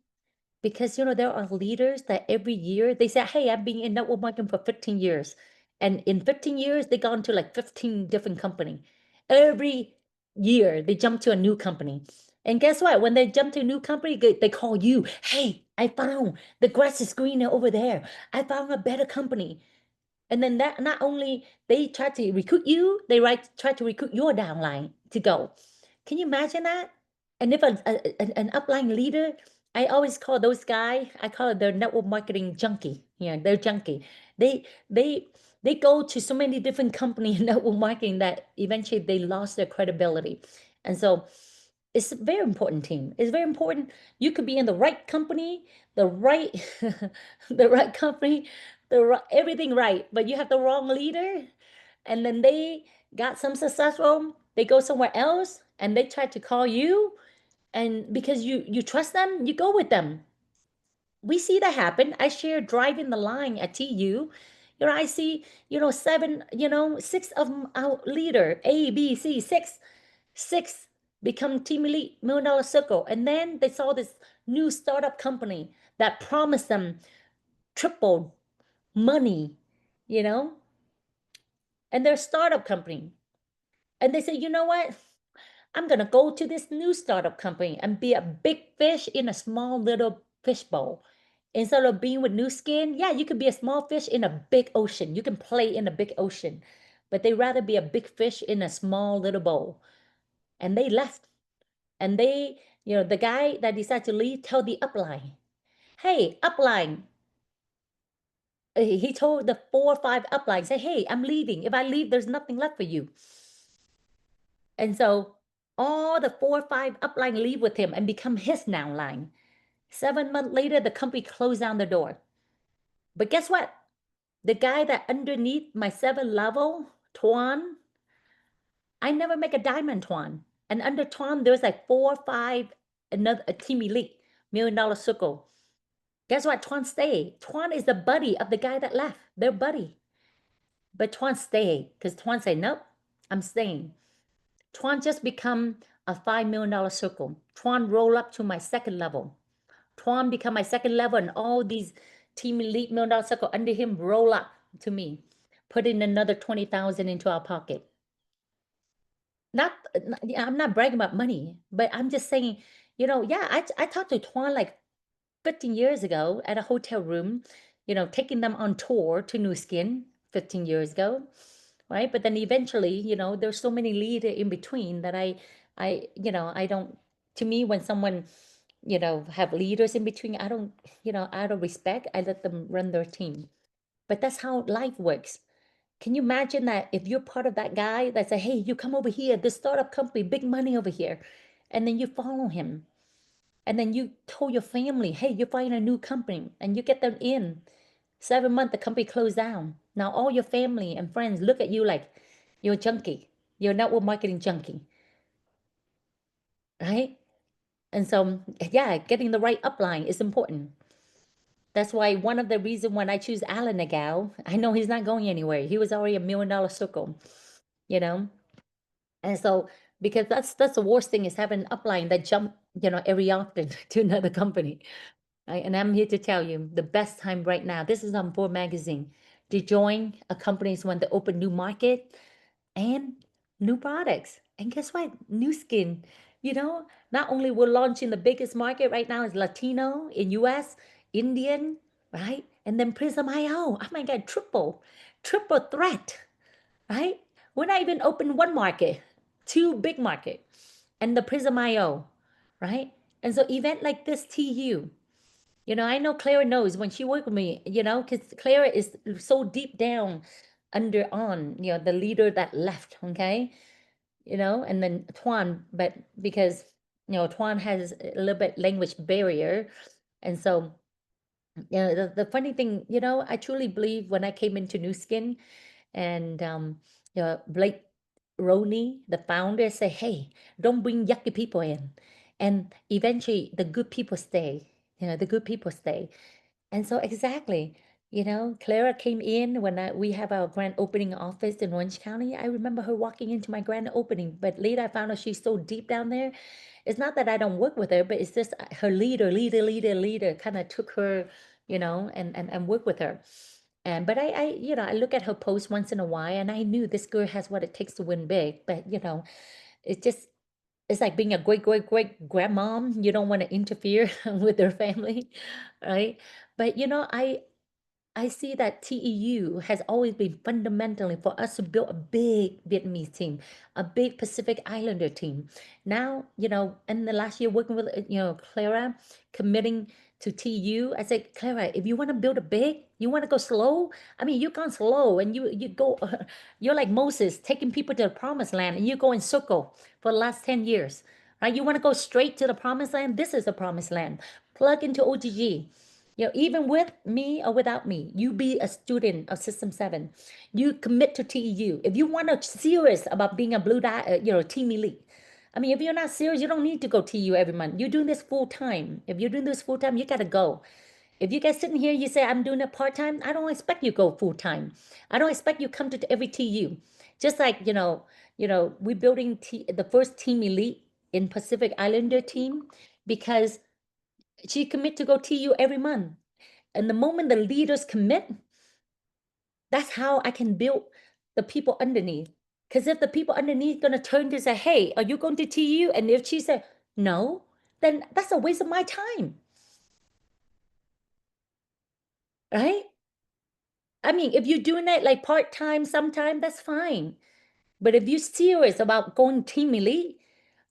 Because there are leaders that every year they say, "Hey, I've been in network marketing for 15 years." And in 15 years, they gone to like 15 different company. Every year they jump to a new company. And guess what? When they jump to a new company, they call you, "Hey, I found the grass is greener over there. I found a better company." And then that not only they try to recruit you, they try to recruit your downline to go. Can you imagine that? And if an upline leader, I always call those guys, I call it their network marketing junkie. Yeah, they're junkie. They they they go to so many different companies in network marketing that eventually they lost their credibility. And so it's a very important team. It's very important. You could be in the right company, the right the right company, everything right, but you have the wrong leader, and then they got some successful, they go somewhere else and they try to call you, and because you trust them, you go with them. We see that happen. I share driving the line at TU. I see, seven, six of them out leader, A, B, C, six become team elite $1 million circle. And then they saw this new startup company that promised them triple money, you know, and they're a startup company. And they say, you know what? I'm going to go to this new startup company and be a big fish in a small little fish bowl. Instead of being with new skin, yeah, you could be a small fish in a big ocean. You can play in a big ocean, but they rather be a big fish in a small little bowl. And they left. And the guy that decided to leave tell the upline, "Hey, upline." He told the 4 or 5 upline, say, "Hey, I'm leaving. If I leave, there's nothing left for you." And so all the 4 or 5 upline leave with him and become his downline. 7 months later, the company closed down the door. But guess what? The guy that underneath my 7 level, Tuan, I never make a diamond Tuan. And under Tuan, there's like 4 or 5, another a team elite, $1 million circle. Guess what? Tuan stayed. Tuan is the buddy of the guy that left. They're buddy. But Tuan stayed because Tuan said, "Nope, I'm staying." Tuan just become a $5 million circle. Tuan roll up to my 2nd level. Tuan become my 2nd level, and all these team elite $1 million circle under him roll up to me, put in another 20,000 into our pocket. I'm not bragging about money, but I'm just saying, yeah, I talked to Tuan like 15 years ago at a hotel room, taking them on tour to Nu Skin 15 years ago, right? But then eventually, there's so many leaders in between that I don't, to me, when someone, have leaders in between, I don't, out of respect, I let them run their team. But that's how life works. Can you imagine that if you're part of that guy that say, "Hey, you come over here, this startup company, big money over here," and then you follow him, and then you told your family, "Hey, you find a new company," and you get them in. 7 months, the company closed down. Now all your family and friends look at you like you're a junkie. You're a network marketing junkie, right? And so, yeah, getting the right upline is important. That's why one of the reasons when I choose Alan Nagel, I know he's not going anywhere. He was already $1 million circle, you know? And so, because that's the worst thing is having an upline that jump, every often to another company. Right? And I'm here to tell you the best time right now. This is on Forbes magazine to join a company is when they open new market and new products. And guess what? New skin. Not only we're launching the biggest market right now is Latino in US, Indian, right? And then Prism IO. Oh my God, triple threat, right? We're not even open one market, two big market, and the Prism IO, right? And so event like this TU, I know Clara knows when she worked with me, because Clara is so deep down under on, the leader that left, okay? And then Tuan, but because, Tuan has a little bit language barrier. And so, the funny thing, I truly believe when I came into New Skin and, Blake Roney, the founder, say, hey, don't bring yucky people in. And eventually the good people stay, the good people stay. And so exactly, Clara came in when we have our grand opening office in Orange County. I remember her walking into my grand opening, but later I found out she's so deep down there. It's not that I don't work with her, but it's just her leader kind of took her, and work with her. And but I look at her post once in a while, and I knew this girl has what it takes to win big. But it just it's like being a great grandmom. You don't want to interfere with their family, right? But I see that TEU has always been fundamentally for us to build a big Vietnamese team, a big Pacific Islander team. Now, in the last year working with, Clara, committing to TU, I said, Clara, if you want to build a big, you want to go slow. I mean, you've gone slow and you go, you're like Moses taking people to the promised land and you go in circle for the last 10 years, right? You want to go straight to the promised land? This is the promised land. Plug into OGG. Even with me or without me, you be a student of System 7. You commit to TEU. If you want to serious about being a blue dye, team elite. I mean, if you're not serious, you don't need to go TEU every month. You're doing this full time. If you're doing this full time, you got to go. If you guys sitting here, you say, I'm doing it part time, I don't expect you go full time. I don't expect you come to every TU. Just like, we're building the first team elite in Pacific Islander team because she commit to go TU every month. And the moment the leaders commit, that's how I can build the people underneath. Because if the people underneath gonna turn to say, hey, are you going to TU? And if she said no, then that's a waste of my time. Right? I mean, if you're doing it like part-time sometime, that's fine. But if you're serious about going team elite,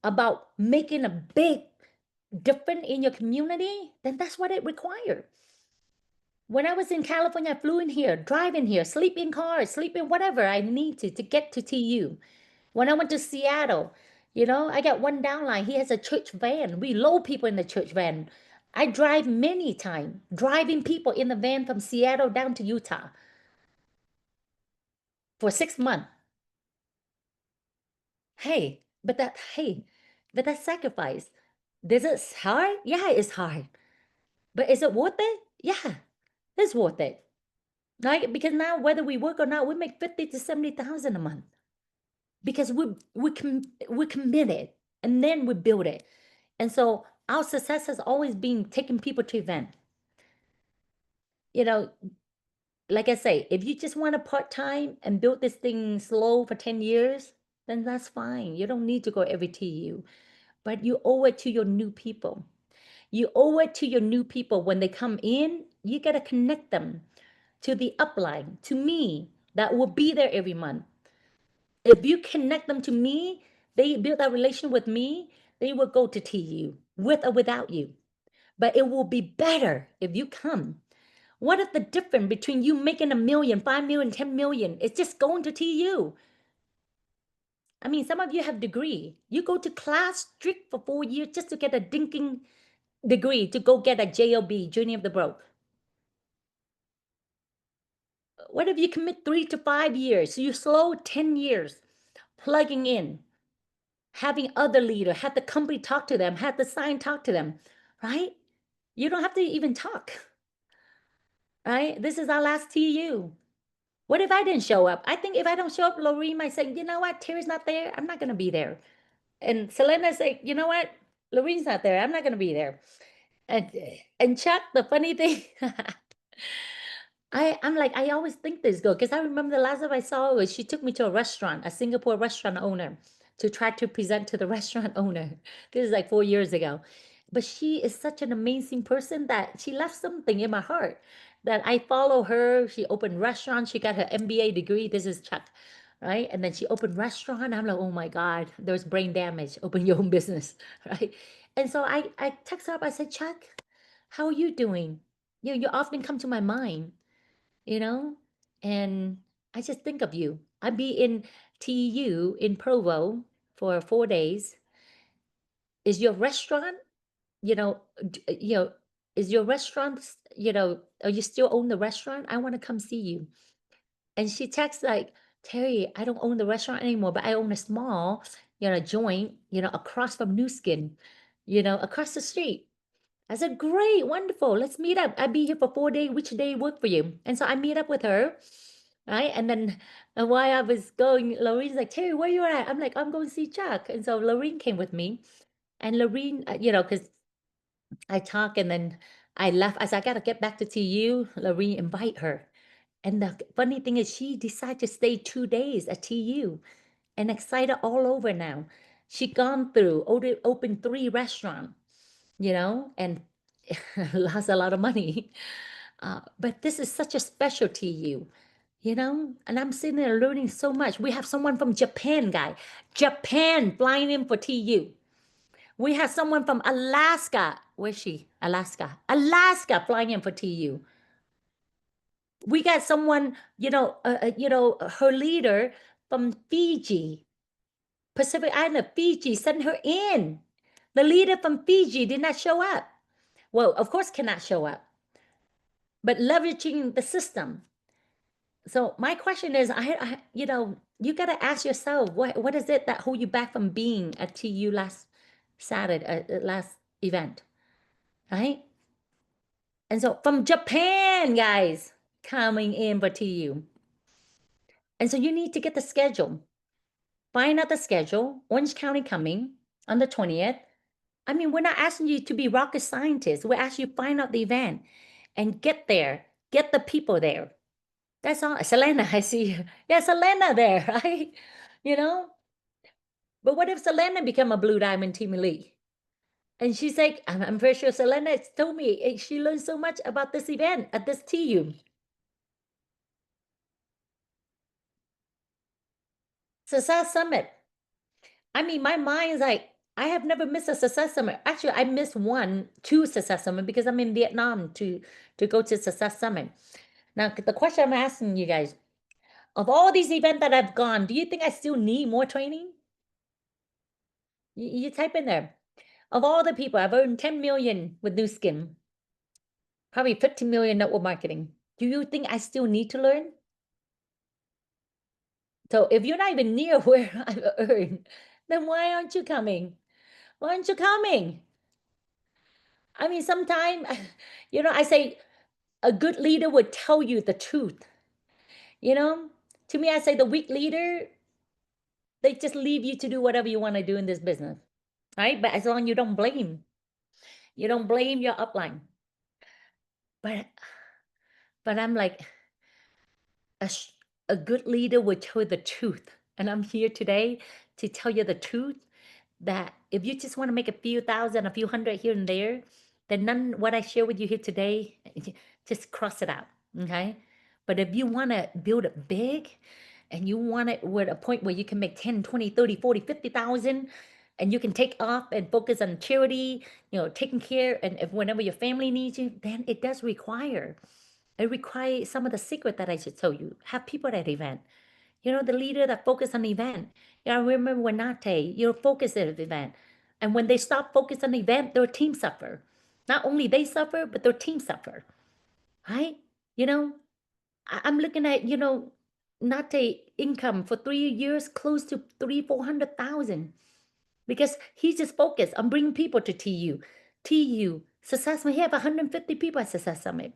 about making a big difference in your community, then that's what it requires. When I was in California, I flew in here, drive in here, sleep in cars, sleep in whatever I need to get to TU. When I went to Seattle, I got one downline. He has a church van. We load people in the church van. I drive many times, driving people in the van from Seattle down to Utah for 6 months. Hey, but that sacrifice, is it hard? Yeah, it's hard. But is it worth it? Yeah, it's worth it. Right? Because now whether we work or not, we make 50 to 70,000 a month. Because we're committed and then we build it. And so our success has always been taking people to event. You know, like I say, if you just want a part-time and build this thing slow for 10 years, then that's fine. You don't need to go every TU. But you owe it to your new people. You owe it to your new people when they come in, you got to connect them to the upline, to me, that will be there every month. If you connect them to me, they build that relation with me, they will go to TU with or without you. But it will be better if you come. What if the difference between you making 1 million, 5 million, 10 million is just going to TU? I mean, some of you have degree. You go to class strict for 4 years just to get a dinking degree to go get a JOB, Journey of the Broke. What if you commit 3 to 5 years? So you slow 10 years, plugging in, having other leader, have the company talk to them, have the sign talk to them, right? You don't have to even talk, right? This is our last TU. What if I didn't show up? I think if I don't show up, Lorene might say, you know what, Terry's not there. I'm not going to be there. And Selena say, you know what, Lorene's not there. I'm not going to be there. And, and Chuck, the funny thing, I'm like, I always think this girl, because I remember the last time I saw her was she took me to a restaurant, a Singapore restaurant owner, to try to present to the restaurant owner. This is like 4 years ago. But she is such an amazing person that she left something in my heart that I follow her. She opened restaurants. She got her MBA degree. This is Chuck, right? And then she opened restaurant. I'm like, oh my God, there's brain damage. Open your own business, right? And so I text her up. I said, Chuck, how are you doing? You often come to my mind, you know, and I just think of you. I'd be in TU in Provo for 4 days. Is your restaurant, you know, is your restaurant, are you still own the restaurant? I want to come see you. And she texts like, Terry, I don't own the restaurant anymore, but I own a small, joint, across from New Skin, across the street. I said, great, wonderful. Let's meet up. I'll be here for 4 days. Which day work for you? And so I meet up with her, right? And then while I was going, Lorene's like, Terry, where you at? I'm like, I'm going to see Chuck. And so Lorene came with me. And Lorene, because I talk and then I left. I said, I got to get back to TU. Lorene invite her. And the funny thing is she decided to stay 2 days at TU and excited all over now. She gone through, opened 3 restaurants, and lost a lot of money. But this is such a special TU, and I'm sitting there learning so much. We have someone from Japan, guy. Japan flying in for TU. We have someone from Alaska. Where's she? Alaska. Alaska flying in for TU. We got someone, her leader from Fiji, Pacific Island of Fiji, sent her in. The leader from Fiji did not show up. Well, of course, cannot show up, but leveraging the system. So my question is, you got to ask yourself, what is it that hold you back from being at TU last Saturday, last event, right? And so from Japan, guys, coming in for TU. And so you need to get the schedule. Find out the schedule. Orange County coming on the 20th. I mean, we're not asking you to be rocket scientists. We're asking you to find out the event and get there. Get the people there. That's all. Selena, I see you. Yeah, Selena there, right? You know? But what if Selena become a Blue Diamond Team Elite? And she's like, I'm pretty sure Selena told me she learned so much about this event at this TU. Success Summit. I mean, my mind's like, I have never missed a Success Summit. Actually, I missed 2 Success Summit because I'm in Vietnam to go to Success Summit. Now, the question I'm asking you guys, of all these events that I've gone, do you think I still need more training? You type in there. Of all the people, I've earned 10 million with Nu Skin, probably 50 million network marketing. Do you think I still need to learn? So if you're not even near where I've earned, then why aren't you coming? Why aren't you coming? I mean, sometimes, I say a good leader would tell you the truth. You know, to me, I say the weak leader, they just leave you to do whatever you want to do in this business, right? But as long as you don't blame your upline. But I'm like, a, sh- a good leader would tell you the truth. And I'm here today to tell you the truth that if you just want to make a few thousand, a few hundred here and there, then none what I share with you here today, just cross it out. Okay. But if you want to build it big and you want it with a point where you can make 10, 20, 30, 40, 50,000, and you can take off and focus on charity, taking care, and if whenever your family needs you, then it requires some of the secret that I should tell you. Have people at event. The leader that focus on the event. I remember when Nate, focus at the event. And when they stop focus on the event, their team suffer. Not only they suffer, but their team suffer. Right? You know, I'm looking at, Nate income for 3 years, close to 400,000. Because he's just focused on bringing people to TU. TU, Success Summit, he have 150 people at Success Summit.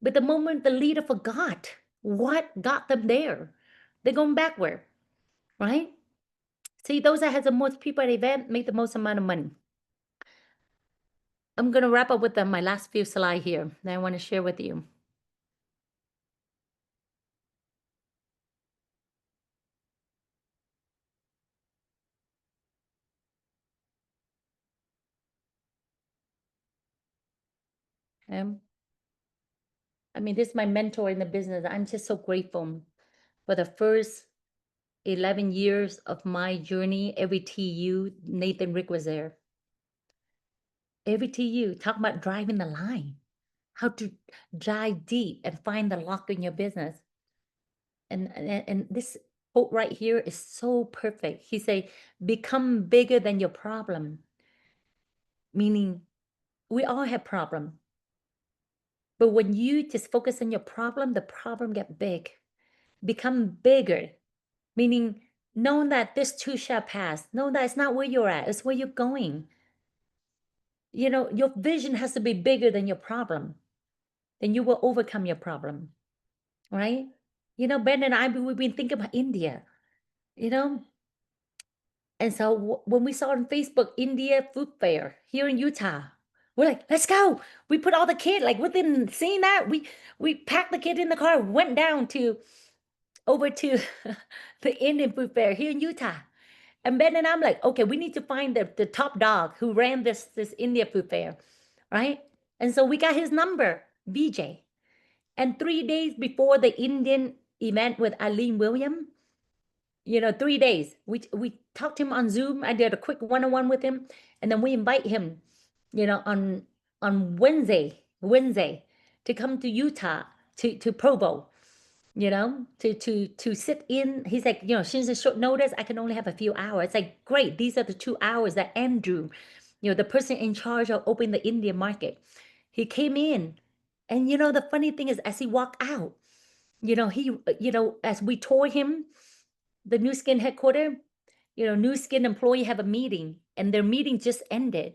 But the moment the leader forgot what got them there, they're going backward, right? See, those that has the most people at the event make the most amount of money. I'm going to wrap up with my last few slides here that I want to share with you. I mean, this is my mentor in the business. I'm just so grateful for the first 11 years of my journey. Every TU, Nathan Rick was there. Every TU talk about driving the line, how to dive deep and find the lock in your business. And this quote right here is so perfect. He say, become bigger than your problem, meaning we all have problem. But when you just focus on your problem, the problem get big, become bigger, meaning knowing that this too shall pass. Know that it's not where you're at, it's where you're going. You know, your vision has to be bigger than your problem. Then you will overcome your problem, right? You know, Ben and I, we've been thinking about India, you know, and so when we saw on Facebook India Food Fair here in Utah, we're like, let's go. We put all the kid like within seeing that we packed the kid in the car, went down to over to the Indian Food Fair here in Utah. And Ben and I'm like, okay, we need to find the top dog who ran this India Food Fair, right? And so we got his number, BJ. And 3 days before the Indian event with Eileen William, you know, 3 days, we talked to him on Zoom. I did a quick one-on-one with him, and then we invite him, you know, on Wednesday to come to Utah to Provo, you know, to sit in. He's like, you know, since it's short notice, I can only have a few hours. It's like, great, these are the 2 hours that Andrew, you know, the person in charge of opening the Indian market, he came in. And you know, the funny thing is, as he walked out, you know, you know, as we tour him, the Nu Skin headquarters, you know, Nu Skin employee have a meeting, and their meeting just ended.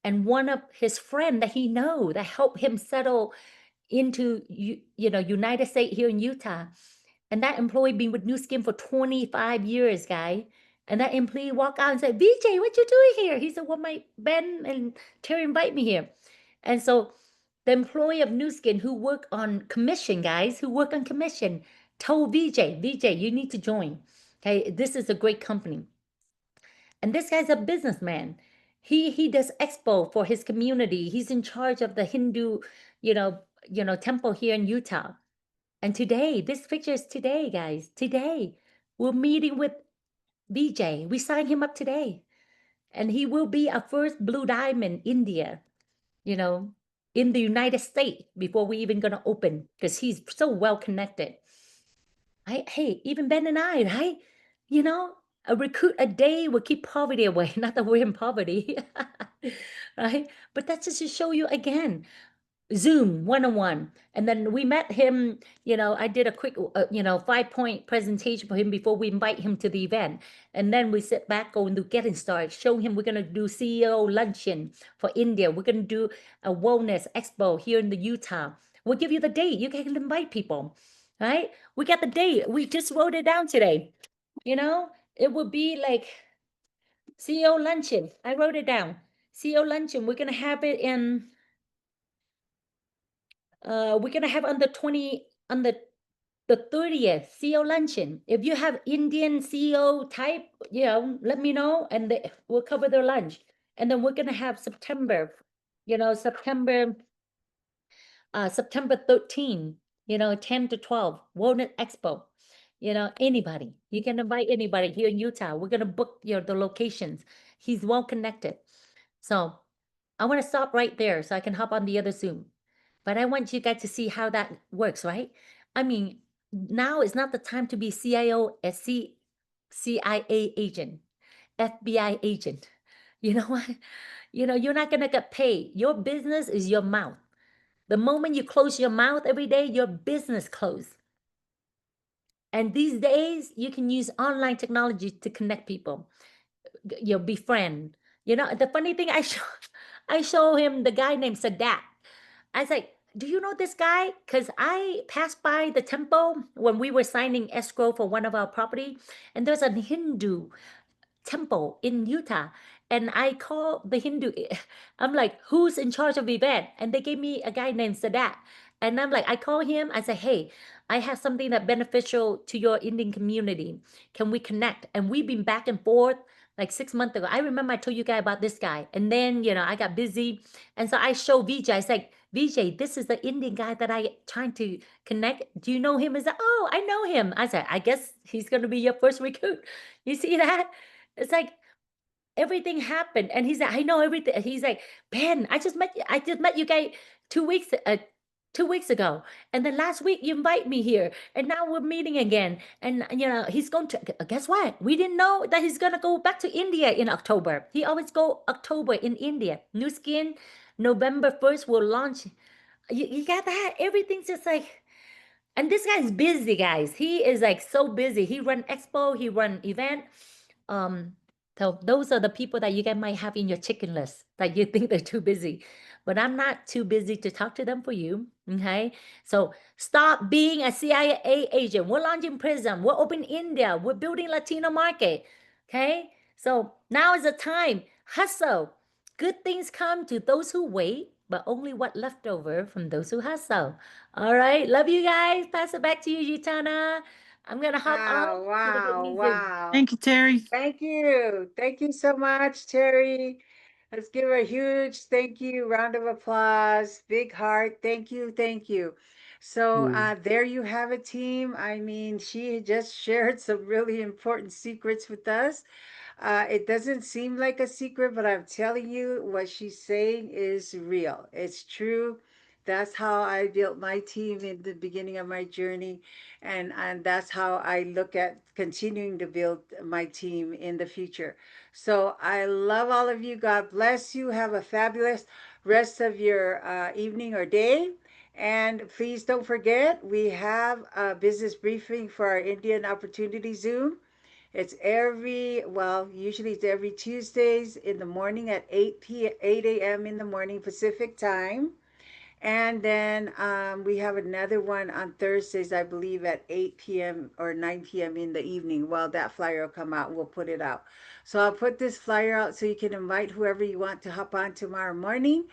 And one of his friend that he know that helped him settle into you know, United States here in Utah, and that employee been with Nu Skin for 25 years, guy. And that employee walked out and said, "BJ, what you doing here?" He said, "Well, my Ben and Terry invite me here." And so the employee of Nu Skin who work on commission, guys, who work on commission, told VJ, you need to join. Okay, this is a great company. And this guy's a businessman. He does expo for his community. He's in charge of the Hindu, temple here in Utah. And today, this picture is today, guys. Today, we're meeting with VJ. We signed him up today. And he will be our first Blue Diamond India, you know, in the United States before we even gonna open, because he's so well connected. Hey, even Ben and I, right? You know, a recruit a day will keep poverty away. Not that we're in poverty, right? But that's just to show you again. Zoom one-on-one. And then we met him, you know, I did a quick, 5-point presentation for him before we invite him to the event. And then we sit back, go and do getting started, show him we're going to do CEO luncheon for India. We're going to do a wellness expo here in the Utah. We'll give you the date. You can invite people, right? We got the date. We just wrote it down today. You know, it would be like CEO luncheon. I wrote it down. CEO luncheon. We're going to have it in we're gonna have on the 30th CEO luncheon. If you have Indian CEO type, you know, let me know and we'll cover their lunch. And then we're gonna have September, you know, September 13, you know, 10 to 12, Wellness Expo. You know, anybody. You can invite anybody here in Utah. We're gonna book, you know, the locations. He's well connected. So I want to stop right there so I can hop on the other Zoom. But I want you guys to see how that works, right? I mean, now is not the time to be CIO, CIA agent, FBI agent. You know what? You know, you're not going to get paid. Your business is your mouth. The moment you close your mouth every day, your business closes. And these days, you can use online technology to connect people, you know, befriend. You know, the funny thing, I show him the guy named Sadat. I was like, do you know this guy? Because I passed by the temple when we were signing escrow for one of our property, and there's a Hindu temple in Utah. And I call the Hindu, I'm like, who's in charge of the event? And they gave me a guy named Sadat. And I'm like, I call him, I say, hey, I have something that beneficial to your Indian community. Can we connect? And we've been back and forth like 6 months ago. I remember I told you guys about this guy. And then, you know, I got busy. And so I show VJ, I said, VJ, this is the Indian guy that I trying to connect. Do you know him? He said, oh, I know him. I said, I guess he's going to be your first recruit. You see that? It's like everything happened. And he's like, I know everything. He's like, Ben, I just met you guys 2 weeks, 2 weeks ago. And then last week you invite me here. And now we're meeting again. And he's going to, guess what? We didn't know that he's gonna go back to India in October. He always go October in India. Nu Skin, November 1st will launch. You got that? Everything's just like, and this guy's busy, guys. He is like so busy. He run expo, he run event. Um, so those are the people that you guys might have in your chicken list that you think they're too busy. But I'm not too busy to talk to them for you. Okay. So stop being a CIA agent. We're launching Prism. We're open India. We're building Latino market. Okay. So now is the time. Hustle. Good things come to those who wait, but only what left over from those who hustle. All right. Love you guys. Pass it back to you, Gitana. I'm gonna hop off Wow, so they can wow, use Zoom. wow. Thank you, Terry. Thank you. Thank you so much, Terry. Let's give her a huge thank you, round of applause, big heart. Thank you, thank you. So there you have it, team. I mean, she just shared some really important secrets with us. It doesn't seem like a secret, but I'm telling you, what she's saying is real. It's true. That's how I built my team in the beginning of my journey, and that's how I look at continuing to build my team in the future. So I love all of you. God bless you. Have a fabulous rest of your evening or day. And please don't forget, we have a business briefing for our Indian Opportunity Zoom. Usually it's every Tuesdays in the morning at 8 a.m. in the morning Pacific time. And then we have another one on Thursdays, I believe, at 8 p.m. or 9 p.m. in the evening. Well, that flyer will come out. We'll put it out. So I'll put this flyer out so you can invite whoever you want to hop on tomorrow morning.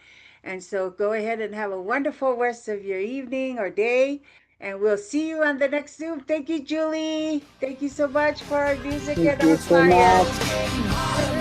And so go ahead and have a wonderful rest of your evening or day. And we'll see you on the next Zoom. Thank you, Julie. Thank you so much for our music Thank and you our so flyer. much.